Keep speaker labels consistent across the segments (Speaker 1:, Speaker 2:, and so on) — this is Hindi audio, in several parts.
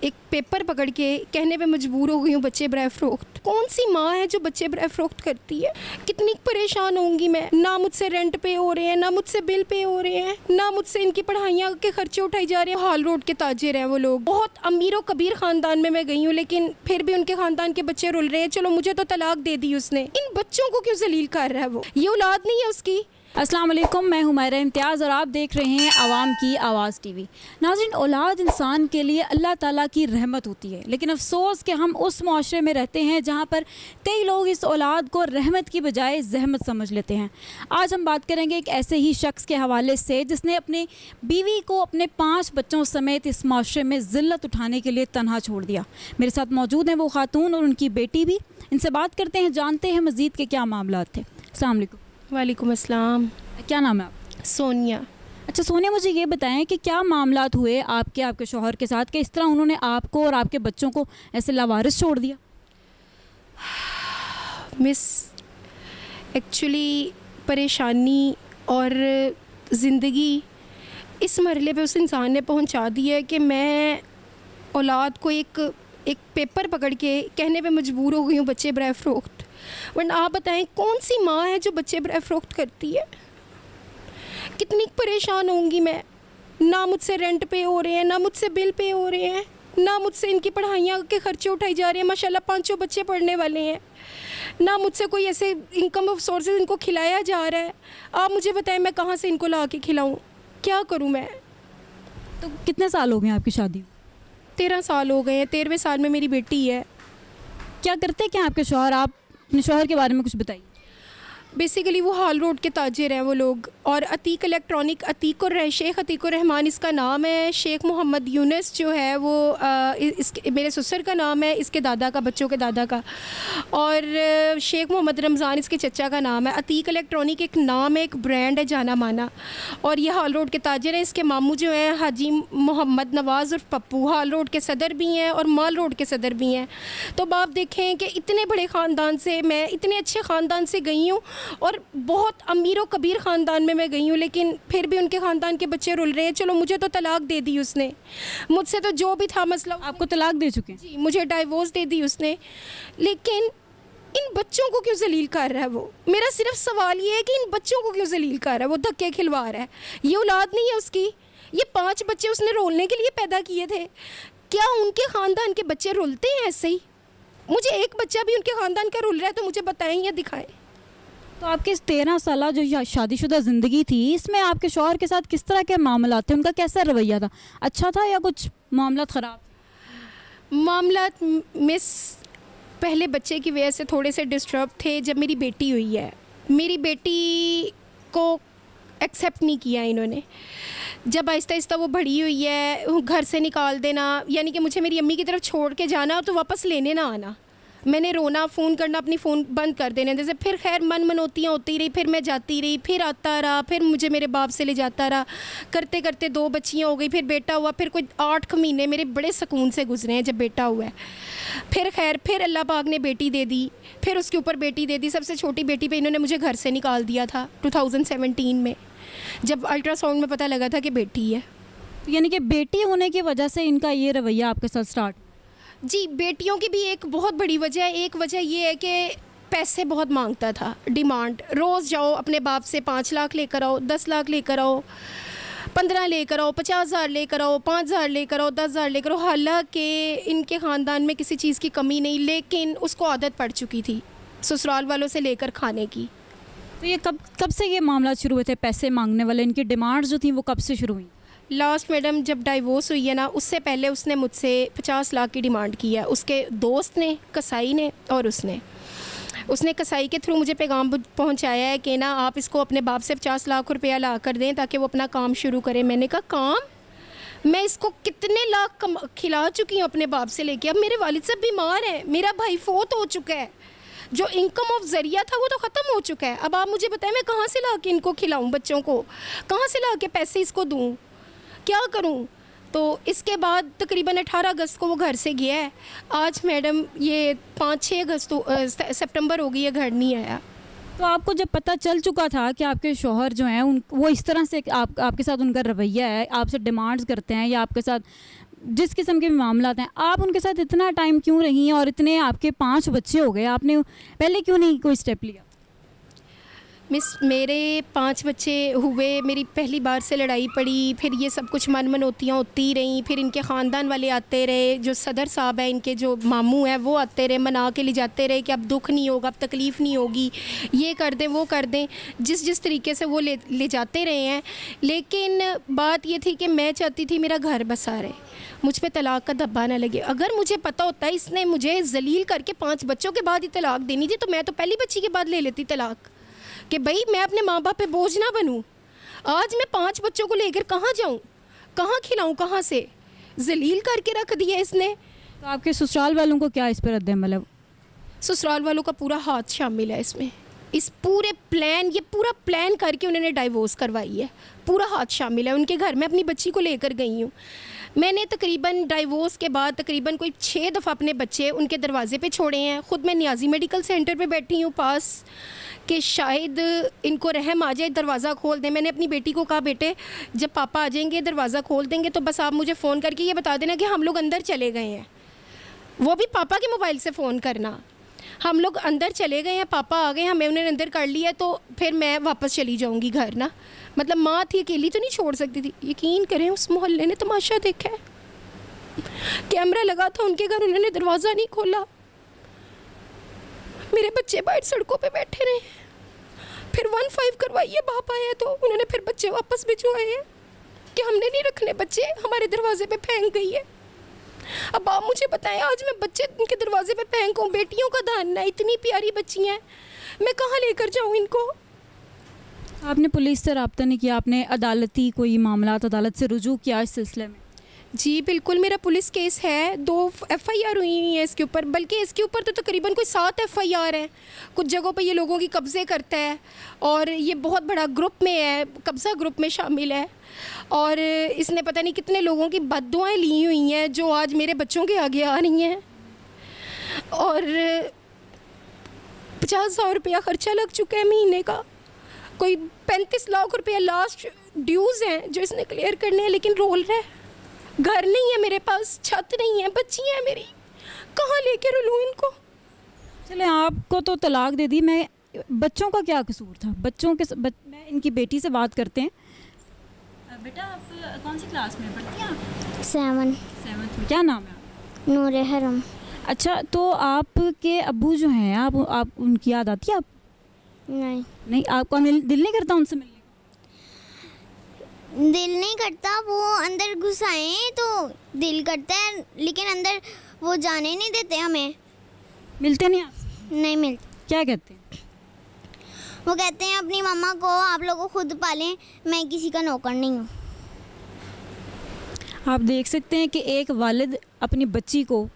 Speaker 1: एक पेपर पकड़ के कहने पे मजबूर हो गई हूँ बच्चे बराए फ़रोख्त। कौन सी माँ है जो बच्चे बराए फ़रोख्त करती है? कितनी परेशान होंगी मैं। ना मुझसे रेंट पे हो रहे हैं, ना मुझसे बिल पे हो रहे हैं, ना मुझसे इनकी पढ़ाइयाँ के खर्चे उठाए जा रहे हैं। हाल रोड के ताजिर हैं वो लोग। बहुत अमीर व कबीर ख़ानदान में मैं गई हूँ, लेकिन फिर भी उनके ख़ानदान के बच्चे रुल रहे हैं। चलो मुझे तो तलाक दे दी उसने, इन बच्चों को क्यों जलील कर रहा है वो? ये औलाद नहीं है उसकी।
Speaker 2: अस्सलाम वालेकुम, मैं हुमायरा इम्तियाज़ और आप देख रहे हैं आवाम की आवाज़ टीवी। नाज़रीन, औलाद इंसान के लिए अल्लाह ताला की रहमत होती है, लेकिन अफसोस कि हम उस माशरे में रहते हैं जहाँ पर कई लोग इस औलाद को रहमत की बजाय जहमत समझ लेते हैं। आज हम बात करेंगे एक ऐसे ही शख्स के हवाले से जिसने अपनी बीवी को अपने 5 बच्चों समेत इस माशरे में ज़िल्लत उठाने के लिए तनहा छोड़ दिया। मेरे साथ मौजूद हैं वो खातून और उनकी बेटी भी। इनसे बात करते हैं, जानते हैं मज़ीद के क्या मामला थे। अस्सलाम वालेकुम।
Speaker 1: वालेकुम अस्सलाम।
Speaker 2: क्या नाम है आपका?
Speaker 1: सोनिया।
Speaker 2: अच्छा सोनिया, मुझे ये बताएं कि क्या मामलात हुए आपके शौहर के साथ कि इस तरह उन्होंने आपको और आपके बच्चों को ऐसे लावारिस छोड़ दिया?
Speaker 1: मिस, एक्चुअली परेशानी और ज़िंदगी इस मरहले पे उस इंसान ने पहुंचा दी है कि मैं औलाद को एक पेपर पकड़ के कहने पे मजबूर हो गई हूँ बच्चे बराए फ़रोख्त। वरना आप बताएं कौन सी माँ है जो बच्चे बराए फ़रोख्त करती है? कितनी परेशान होंगी मैं। ना मुझसे रेंट पे हो रहे हैं, ना मुझसे बिल पे हो रहे हैं, ना मुझसे इनकी पढ़ाइयाँ के खर्चे उठाए जा रहे हैं। माशाल्लाह 5 बच्चे पढ़ने वाले हैं। ना मुझसे कोई ऐसे इनकम ऑफ सोर्सेज इनको खिलाया जा रहा है। आप मुझे बताएं मैं कहाँ से इनको ला के खिलाऊँ? क्या करूँ मैं?
Speaker 2: तो कितने साल हो गए आपकी शादी?
Speaker 1: 13 साल हो गए हैं। 13वें साल में मेरी बेटी है।
Speaker 2: क्या करते क्या आपके शौहर? आप अपने शौहर के बारे में कुछ बताइए।
Speaker 1: बेसिकली वो हाल रोड के ताजिर हैं वो लोग। और अतीक इलेक्ट्रॉनिक, शेख अतीकुर रहमान इसका नाम है। शेख मोहम्मद यूनुस जो है वो इसके मेरे ससुर का नाम है, इसके दादा का, बच्चों के दादा का। और शेख मोहम्मद रमज़ान इसके चचा का नाम है। अतीक इलेक्ट्रॉनिक एक नाम है, एक ब्रांड है जाना माना। और ये हाल रोड के ताजिर हैं। इसके मामू जो हैं हाजी मोहम्मद नवाज़ और पप्पू, हाल रोड के सदर भी हैं और माल रोड के सदर भी हैं। तो अब आप देखें कि इतने बड़े ख़ानदान से, मैं इतने अच्छे ख़ानदान से गई हूँ और बहुत अमीर व कबीर ख़ानदान में मैं गई हूँ, लेकिन फिर भी उनके ख़ानदान के बच्चे रुल रहे हैं। चलो मुझे तो तलाक दे दी उसने, मुझसे तो जो भी था मसला।
Speaker 2: आपको तलाक दे चुके हैं?
Speaker 1: जी, मुझे डाइवोर्स दे दी उसने, लेकिन इन बच्चों को क्यों जलील कर रहा है वो? मेरा सिर्फ सवाल ये है कि इन बच्चों को क्यों जलील कर रहा है वो, धक्के खिलवा रहा है? ये औलाद नहीं है उसकी। ये 5 बच्चे उसने रोलने के लिए पैदा किए थे। क्या उनके ख़ानदान के बच्चे रुलते हैं ऐसे ही? मुझे एक बच्चा भी उनके ख़ानदान का रुल रहा है तो मुझे बताएं या दिखाएं।
Speaker 2: तो आपके इस 13 साल जो शादीशुदा ज़िंदगी थी, इसमें आपके शौहर के साथ किस तरह के मामला थे? उनका कैसा रवैया था? अच्छा था या कुछ मामला ख़राब?
Speaker 1: मामला मिस, पहले बच्चे की वजह से थोड़े से डिस्टर्ब थे। जब मेरी बेटी हुई है, मेरी बेटी को एक्सेप्ट नहीं किया इन्होंने। जब आहिस्ता आहिस्ता वो बड़ी हुई है, घर से निकाल देना, यानी कि मुझे मेरी अम्मी की तरफ छोड़ के जाना तो वापस लेने ना आना। मैंने रोना, फ़ोन करना, अपनी फ़ोन बंद कर देने जैसे। फिर खैर मनोतियाँ होती रही, फिर मैं जाती रही, फिर आता रहा, फिर मुझे मेरे बाप से ले जाता रहा। करते करते 2 बच्चियाँ हो गई, फिर बेटा हुआ। फिर कोई 8 महीने मेरे बड़े सुकून से गुजरे हैं जब बेटा हुआ है। फिर खैर फिर अल्लाह पाक ने बेटी दे दी, फिर उसके ऊपर बेटी दे दी। सबसे छोटी बेटी पे इन्होंने मुझे घर से निकाल दिया था 2017 में, जब अल्ट्रासाउंड में पता लगा था कि बेटी है।
Speaker 2: यानी कि बेटी होने की वजह से इनका ये रवैया आपके साथ स्टार्ट?
Speaker 1: जी, बेटियों की भी एक बहुत बड़ी वजह है। एक वजह ये है कि पैसे बहुत मांगता था, डिमांड। रोज़ जाओ अपने बाप से 5 लाख लेकर आओ, 10 लाख लेकर आओ, 15 लेकर आओ, 50,000 लेकर आओ, 5,000 लेकर आओ, 10,000 लेकर आओ। हालांकि इनके ख़ानदान में किसी चीज़ की कमी नहीं, लेकिन उसको आदत पड़ चुकी थी ससुराल वालों से लेकर खाने की।
Speaker 2: तो ये कब से ये मामला शुरू हुए थे? पैसे मांगने वाले, इनकी डिमांड्स जो थी वो कब से शुरू हुई?
Speaker 1: लास्ट मैडम जब डाइवोर्स हुई है ना, उससे पहले उसने मुझसे 50 लाख की डिमांड की है। उसके दोस्त ने, कसाई ने, और उसने कसाई के थ्रू मुझे पैगाम पहुंचाया है कि ना आप इसको अपने बाप से 50 लाख रुपया ला कर दें ताकि वो अपना काम शुरू करे। मैंने कहा काम? मैं इसको कितने लाख खिला चुकी हूँ अपने बाप से लेके। अब मेरे वालिद साहब बीमार हैं, मेरा भाई फोत हो चुका है, जो इनकम ऑफ ज़रिया था वो तो ख़त्म हो चुका है। अब आप मुझे बताएं मैं कहाँ से ला के इनको खिलाऊँ, बच्चों को कहाँ से ला के पैसे इसको दूँ, क्या करूं? तो इसके बाद तकरीबन 18 अगस्त को वो घर से गया है। आज मैडम ये 5-6 अगस्त सितंबर हो गई है, घर नहीं आया।
Speaker 2: तो आपको जब पता चल चुका था कि आपके शौहर जो हैं वो इस तरह से आपके साथ उनका रवैया है, आपसे डिमांड्स करते हैं या आपके साथ जिस किस्म के भी मामला हैं, आप उनके साथ इतना टाइम क्यों रही हैं और इतने आपके 5 बच्चे हो गए, आपने पहले क्यों नहीं कोई स्टेप लिया?
Speaker 1: मिस, मेरे 5 बच्चे हुए, मेरी पहली बार से लड़ाई पड़ी, फिर ये सब कुछ मनमनोतियाँ होती रहीं, फिर इनके ख़ानदान वाले आते रहे, जो सदर साहब हैं, इनके जो मामू हैं, वो आते रहे, मना के ले जाते रहे कि अब दुख नहीं होगा, अब तकलीफ़ नहीं होगी, ये कर दें वो कर दें, जिस तरीके से वो ले जाते रहे हैं। लेकिन बात ये थी कि मैं चाहती थी मेरा घर बसा रहे, मुझ पे तलाक़ का धब्बा ना लगे। अगर मुझे पता होता इसने मुझे ज़लील करके 5 बच्चों के बाद ही तलाक़ देनी थी, तो मैं तो पहली बच्ची के बाद ले लेती तलाक़, कि भाई मैं अपने माँ बाप पे बोझ ना बनूं। आज मैं 5 बच्चों को लेकर कहाँ जाऊँ, कहाँ खिलाऊँ, कहाँ से? जलील करके रख दिया इसने।
Speaker 2: तो आपके ससुराल वालों को क्या इस पर रद्द-ए-अमल है?
Speaker 1: ससुराल वालों का पूरा हाथ शामिल है इसमें, इस पूरे प्लान, ये पूरा प्लान करके उन्होंने डाइवोर्स करवाई है, पूरा हाथ शामिल है। उनके घर में अपनी बच्ची को लेकर गई हूँ मैंने, तकरीबन डाइवोर्स के बाद तकरीबन कोई 6 दफ़ा अपने बच्चे उनके दरवाजे पे छोड़े हैं। ख़ुद मैं नियाज़ी मेडिकल सेंटर पे बैठी हूँ पास, कि शायद इनको रहम आ जाए, दरवाज़ा खोल दें। मैंने अपनी बेटी को कहा, बेटे जब पापा आ जाएंगे दरवाज़ा खोल देंगे तो बस आप मुझे फ़ोन करके ये बता देना कि हम लोग अंदर चले गए हैं, वो भी पापा के मोबाइल से फ़ोन करना, हम लोग अंदर चले गए हैं, पापा आ गए, हमें उन्होंने अंदर कर लिया, तो फिर मैं वापस चली जाऊंगी घर ना। मतलब माँ थी, अकेली तो नहीं छोड़ सकती थी। यकीन करें उस मोहल्ले ने तमाशा देखा है, कैमरा लगा था उनके घर, उन्होंने दरवाज़ा नहीं खोला, मेरे बच्चे बाहर सड़कों पे बैठे रहे। फिर 1-5 करवाइए, बाप आया तो उन्होंने फिर बच्चे वापस भिजवाए हैं कि हमने नहीं रखने बच्चे, हमारे दरवाजे पे फेंक गई है। अब आप मुझे बताएं, आज मैं बच्चे उनके दरवाजे पे फेंकूं, बेटियों का दान है, इतनी प्यारी बच्ची हैं, मैं कहाँ लेकर जाऊँ इनको?
Speaker 2: आपने पुलिस से रब्ता नहीं किया? आपने अदालती कोई मामला अदालत से रुजू किया इस सिलसिले में?
Speaker 1: जी बिल्कुल, मेरा पुलिस केस है, 2 FIR हुई हैं इसके ऊपर, बल्कि इसके ऊपर तो तकरीबन कोई 7 FIR हैं। कुछ जगहों पे ये लोगों की कब्ज़े करता है और ये बहुत बड़ा ग्रुप में है, कब्ज़ा ग्रुप में शामिल है, और इसने पता नहीं कितने लोगों की बद्दुआएं ली हुई हैं जो आज मेरे बच्चों के आगे आ रही हैं। और 50,000 रुपया ख़र्चा लग चुका है महीने का, कोई 35 लाख रुपया लास्ट ड्यूज़ हैं जो इसने क्लियर करने हैं, लेकिन रोल रहा है। घर नहीं है मेरे पास, छत नहीं है, बच्ची है मेरी, कहाँ लेके रुलूँ इनको?
Speaker 2: चले आपको तो तलाक दे दी, मैं बच्चों का क्या कसूर था? बच्चों के मैं इनकी बेटी से बात करते हैं। बेटा आप कौन सी क्लास में पढ़ती हैं आप?
Speaker 3: 7th
Speaker 2: में। क्या नाम है आपका?
Speaker 3: नूरे हरम।
Speaker 2: अच्छा, तो आपके अब्बू जो हैं, आप उनकी याद आती है? आप नहीं, आपका दिल नहीं करता उनसे मिलने?
Speaker 3: दिल नहीं करता, वो अंदर घुस आए तो दिल करता है, लेकिन अंदर वो जाने नहीं देते हमें।
Speaker 2: मिलते नहीं आपसे?
Speaker 3: नहीं मिलते।
Speaker 2: क्या कहते हैं?
Speaker 3: वो कहते हैं अपनी मम्मा को आप लोग को खुद पालें, मैं किसी का नौकर नहीं हूँ।
Speaker 2: आप देख सकते हैं कि एक वालिद अपनी बच्ची को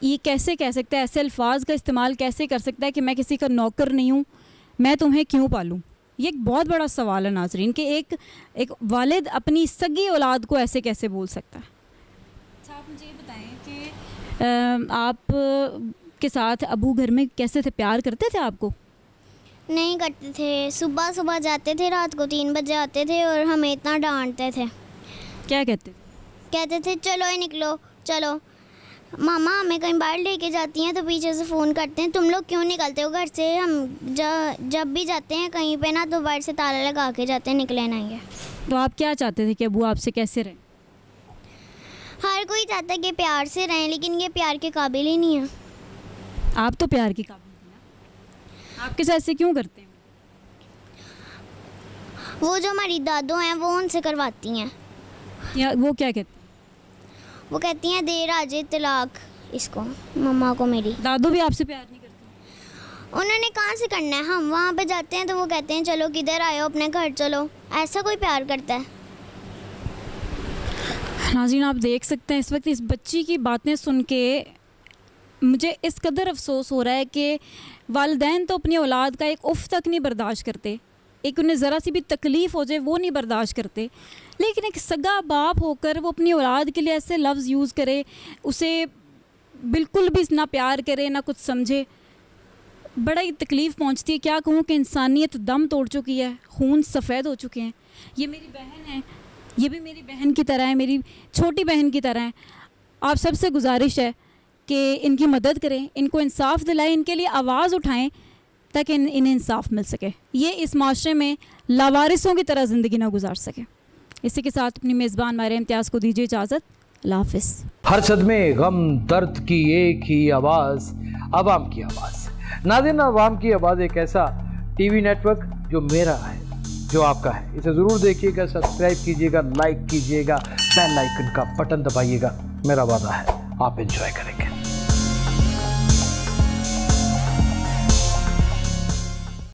Speaker 2: ये कैसे कह सकता है, ऐसे अल्फाज का इस्तेमाल कैसे कर सकता है कि मैं किसी का नौकर नहीं हूँ, मैं तुम्हें क्यों पालूँ? ये एक बहुत बड़ा सवाल है नाज़रीन, कि एक वालिद अपनी सगी औलाद को ऐसे कैसे बोल सकता है। अच्छा, आप मुझे ये बताएं कि आप के साथ अबू घर में कैसे थे, प्यार करते थे आपको?
Speaker 3: नहीं करते थे, सुबह सुबह जाते थे, रात को 3 बजे आते थे और हमें इतना डांटते थे।
Speaker 2: क्या कहते थे?
Speaker 3: कहते थे चलो ये निकलो, चलो मामा हमें कहीं बाहर लेके जाती हैं तो पीछे से फ़ोन करते हैं, तुम लोग क्यों निकलते हो घर से? हम जब भी जाते हैं कहीं पे ना, तो बाहर से ताला लगा के जाते हैं, निकले नहीं है।
Speaker 2: तो आप क्या चाहते थे कि अबू आपसे कैसे रहें?
Speaker 3: हर कोई चाहता है कि प्यार से रहें, लेकिन ये प्यार के काबिल ही नहीं है।
Speaker 2: आप तो प्यार की काबिल हैं, आपके साथ ऐसे क्यों करते हैं?
Speaker 3: वो जो हमारी दादो हैं वो उनसे करवाती हैं।
Speaker 2: या वो क्या कहते हैं?
Speaker 3: वो कहती हैं देर आ जाए तलाक इसको, मम्मा को मेरी।
Speaker 2: दादू भी आपसे प्यार नहीं करते?
Speaker 3: उन्होंने कहाँ से करना है, हम वहाँ पे जाते हैं तो वो कहते हैं चलो किधर आए हो, अपने घर चलो। ऐसा कोई प्यार करता है?
Speaker 2: नाज़रीन, आप देख सकते हैं इस वक्त इस बच्ची की बातें सुन के मुझे इस कदर अफसोस हो रहा है कि वालिदैन तो अपनी औलाद का एक उफ़ तक नहीं बर्दाश्त करते, एक उन्हें ज़रा सी भी तकलीफ़ हो जाए वो नहीं बर्दाश्त करते, लेकिन एक सगा बाप होकर वो अपनी औलाद के लिए ऐसे लफ्ज़ यूज़ करे, उसे बिल्कुल भी ना प्यार करे ना कुछ समझे, बड़ा ही तकलीफ़ पहुंचती है। क्या कहूँ कि इंसानियत दम तोड़ चुकी है, खून सफ़ेद हो चुके हैं। ये मेरी बहन है, ये भी मेरी बहन की तरह है, मेरी छोटी बहन की तरह है। आप सबसे गुजारिश है कि इनकी मदद करें, इनको इंसाफ दिलाएं, इनके लिए आवाज़ उठाएं ताकि इन्हें इंसाफ मिल सके, ये इस माशरे में लावारिसों की तरह ज़िंदगी ना गुजार सके। इसी के साथ अपनी मेज़बान मारिया इम्तियाज़ को दीजिए इजाज़त। अल्लाह हाफ़िज़।
Speaker 4: हर सदमे गम दर्द की एक ही आवाज़, आवाम की आवाज़। नाज़रीन, आवाम की आवाज़ एक ऐसा टीवी नेटवर्क जो मेरा है, जो आपका है। इसे ज़रूर देखिएगा, सब्सक्राइब कीजिएगा, लाइक कीजिएगा, बेल आइकन का बटन दबाइएगा। मेरा वादा है आप एंजॉय करेंगे।